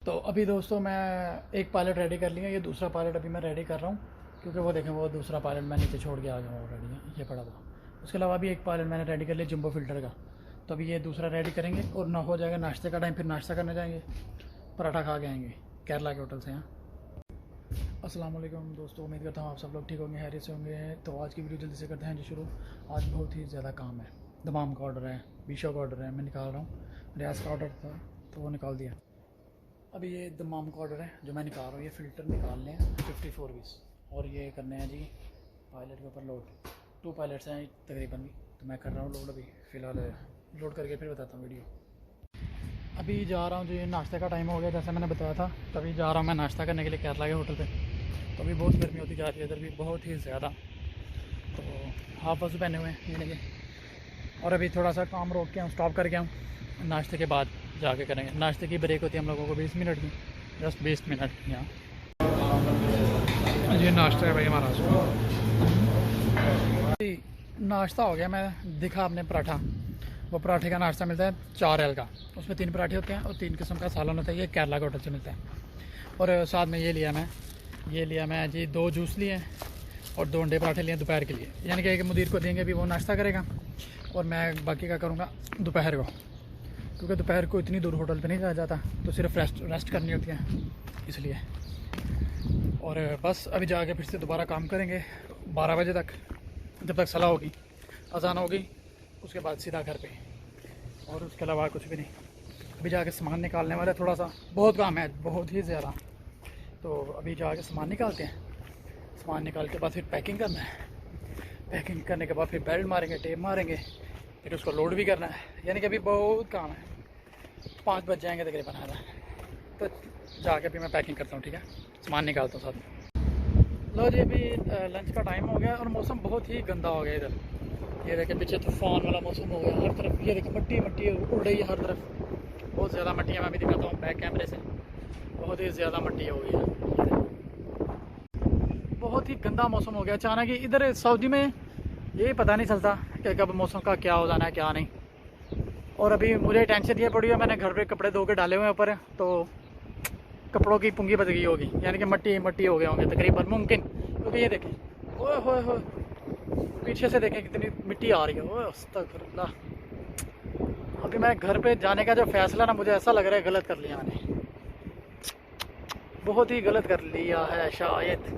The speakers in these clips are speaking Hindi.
तो अभी दोस्तों मैं एक पायलट रेडी कर लिया, ये दूसरा पायलट अभी मैं रेडी कर रहा हूँ, क्योंकि वो देखें वो दूसरा पायलट मैं नीचे छोड़ के आ गया हूँ ऑलरेडी, ये पड़ा था। उसके अलावा भी एक पायलट मैंने रेडी कर लिया जंबो फिल्टर का। तो अभी ये दूसरा रेडी करेंगे और ना हो जाएगा नाश्ते का टाइम, फिर नाश्ता करने जाएंगे, पराठा खा के आएंगे केरला के होटल से यहाँ। अस्सलाम वालेकुम दोस्तों, उम्मीद करता हूँ आप सब लोग ठीक होंगे, हैरियत से होंगे। तो आज की वीडियो जल्दी से करते हैं जो शुरू। आज बहुत ही ज़्यादा काम है, दमाम का ऑर्डर है, बीशो का ऑर्डर है, मैं निकाल रहा हूँ। रियाज का ऑर्डर था तो वो निकाल दिया। अभी ये दमाम का ऑर्डर है जो मैं निकाल रहा हूँ। ये फ़िल्टर निकालने हैं 54 पीस, और ये करने हैं जी पायलट के ऊपर लोड। 2 पायलट्स हैं तकरीबन भी, तो मैं कर रहा हूँ लोड अभी फ़िलहाल। लोड करके फिर बताता हूँ वीडियो। अभी जा रहा हूँ, जो ये नाश्ते का टाइम हो गया जैसे मैंने बताया था, तभी जा रहा हूँ मैं नाश्ता करने के लिए केरला के होटल पे। तो अभी बहुत गर्मी होती जा रही है इधर भी, बहुत ही ज़्यादा। तो हाफ वजू पहने हुए हैं यानी कि, और अभी थोड़ा सा काम रोक के स्टॉप करके आऊँ, नाश्ते के बाद जाके करेंगे। नाश्ते की ब्रेक होती है हम लोगों को 20 मिनट की, जस्ट 20 मिनट यहाँ। ये नाश्ता है भाई हमारा। नाश्ता हो गया, मैं दिखा आपने पराठा। वो पराठे का नाश्ता मिलता है 4L का, उसमें 3 पराठे होते हैं और 3 किस्म का सालन होता है। ये केरला के होटल से मिलता है। और साथ में ये लिया मैं जी 2 जूस लिए और 2 अंडे पराठे लिए दोपहर के लिए, यानी कि एक मुदीर को देंगे, अभी वो नाश्ता करेगा और मैं बाकी का करूँगा दोपहर को, क्योंकि दोपहर को इतनी दूर होटल पे नहीं जाया जाता, तो सिर्फ रेस्ट करनी होती है इसलिए। और बस अभी जाके फिर से दोबारा काम करेंगे 12 बजे तक, जब तक सलाह होगी, अजान होगी, उसके बाद सीधा घर पे। और उसके अलावा कुछ भी नहीं। अभी जाके सामान निकालने वाला है, थोड़ा सा बहुत काम है, बहुत ही ज़्यादा। तो अभी जाके सामान निकालते हैं। सामान निकाल के बाद फिर पैकिंग करना है। पैकिंग करने के बाद फिर बेल्ट मारेंगे, टेप मारेंगे, फिर उसको लोड भी करना है, यानी कि अभी बहुत काम है। 5 बज जाएंगे तकरीबन आधा। तो जाके अभी मैं पैकिंग करता हूँ, ठीक है, सामान निकालता हूँ साथ में। लो जी, अभी लंच का टाइम हो गया और मौसम बहुत ही गंदा हो गया इधर। ये देखें पीछे तूफान वाला मौसम हो गया हर तरफ। ये देखें मट्टी उड़ रही है हर तरफ, बहुत ज़्यादा मट्टी है। मैं भी दिखाता हूँ बैक कैमरे से, बहुत ही ज़्यादा मट्टी हो गई है। बहुत ही गंदा मौसम हो गया अचानक ही इधर सऊदी में। यही पता नहीं चलता कि कब मौसम का क्या हो जाना है क्या नहीं। और अभी मुझे टेंशन ये पड़ी है, मैंने घर पे कपड़े धो के डाले हुए हैं ऊपर, तो कपड़ों की पुंगी बच गई होगी, यानी कि मट्टी हो गए होंगे तकरीबन, मुमकिन। क्योंकि ये देखें, ओए होए होए, पीछे से देखें कितनी मिट्टी आ रही है। ओए अस्तगफिरुल्लाह। अभी मैं घर पे जाने का जो फैसला ना, मुझे ऐसा लग रहा है गलत कर लिया मैंने, बहुत ही गलत कर लिया है शायद।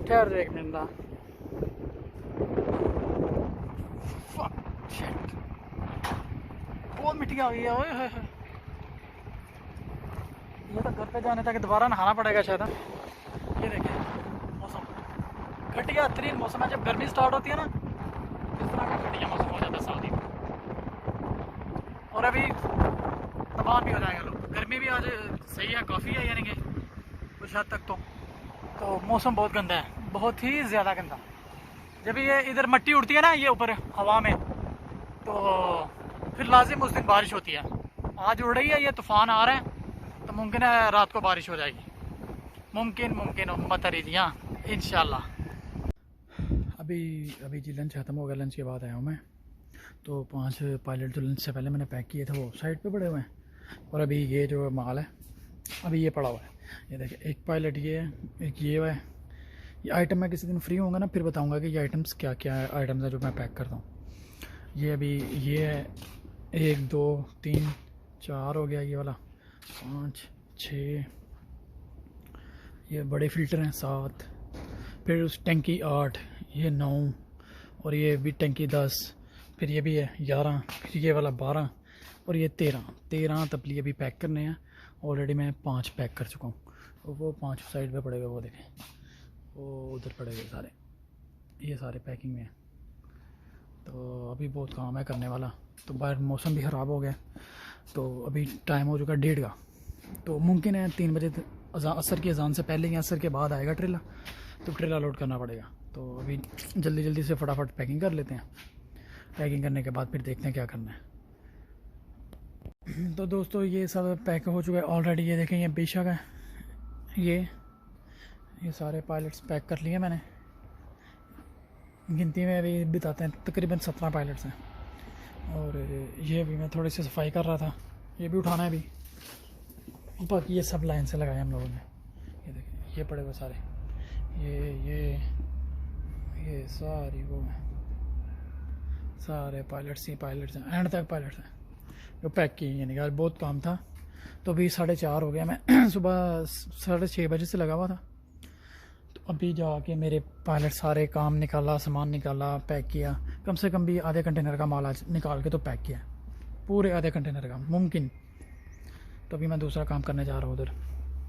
ठहर 1 मिनट ना। बहुत मिट्टी आ गई है। ओए होए, ये तो घर पे जाने तक दोबारा नहाना पड़ेगा शायद। ये देखें मौसम घटिया तरीन मौसम है। जब गर्मी स्टार्ट होती है ना, इस तरह का घटिया मौसम हो जाता है सऊदी में। और अभी तबाह भी हो जाएंगे लोग। गर्मी भी आज सही है, काफ़ी है, यानी कि कुछ हद तक। तो मौसम बहुत गंदा है, बहुत ही ज़्यादा गंदा। जब ये इधर मट्टी उड़ती है ना ये ऊपर हवा में, तो फिर लाजिम उस दिन बारिश होती है। आज उड़ रही है, ये तूफ़ान आ रहा है, तो मुमकिन है रात को बारिश हो जाएगी। मुमकिन उम्मत अरीदियाँ इंशाल्लाह। अभी जी लंच ख़त्म हो गया, लंच के बाद आया हूँ मैं। तो 5 पायलट जो लंच से पहले मैंने पैक किए थे वो साइड पे पड़े हुए हैं, और अभी ये जो माल है अभी ये पड़ा हुआ है। ये देखिए, एक पायलट ये है, एक ये है। ये आइटम मैं किसी दिन फ्री होऊंगा ना, फिर बताऊंगा कि ये आइटम्स क्या क्या आइटम्स है जो मैं पैक करता हूँ। ये अभी ये है 1 2 3 4 हो गया ये वाला, 5 6, ये बड़े फ़िल्टर हैं 7, फिर उस टंकी 8, ये 9, और ये भी टंकी 10, फिर ये भी है 11, फिर ये वाला 12, और ये 13 तपली अभी पैक करने हैं। ऑलरेडी मैं 5 पैक कर चुका हूँ। वो 5 साइड पे पड़े हुए, वो देखें, वो उधर पड़े हुए सारे, ये सारे पैकिंग में हैं। तो अभी बहुत काम है करने वाला। तो बाहर मौसम भी ख़राब हो गया, तो अभी टाइम हो चुका 1:30 का। तो मुमकिन है 3 बजे असर की अजान से पहले या असर के बाद आएगा ट्रेला, तो ट्रेला लोड करना पड़ेगा। तो अभी जल्दी से फटाफट पैकिंग कर लेते हैं। पैकिंग करने के बाद फिर देखते हैं क्या करना है। तो दोस्तों ये सब पैक हो चुका है ऑलरेडी। ये देखें, ये बेशक है, ये सारे पायलट्स पैक कर लिए मैंने। गिनती में अभी बताते हैं, तकरीबन 17 पायलट्स हैं। और ये भी मैं थोड़ी सी सफाई कर रहा था, ये भी उठाना है अभी। बाकी ये सब लाइन से लगाए हम लोगों ने। ये देखिए ये पड़े हुए सारे, ये सारी वो सारे पायलट्स ही पायलट्स हैं, एंड तक पायलट्स हैं जो पैक किए। यानी कि बहुत काम था, तो अभी 4:30 हो गया। मैं सुबह 6:30 बजे से लगा हुआ था, तो अभी जाके मेरे पायलट सारे काम निकाला, सामान निकाला, पैक किया। कम से कम भी आधे कंटेनर का माल आज निकाल के तो पैक किया, पूरे आधे कंटेनर का मुमकिन। तो अभी मैं दूसरा काम करने जा रहा हूँ उधर।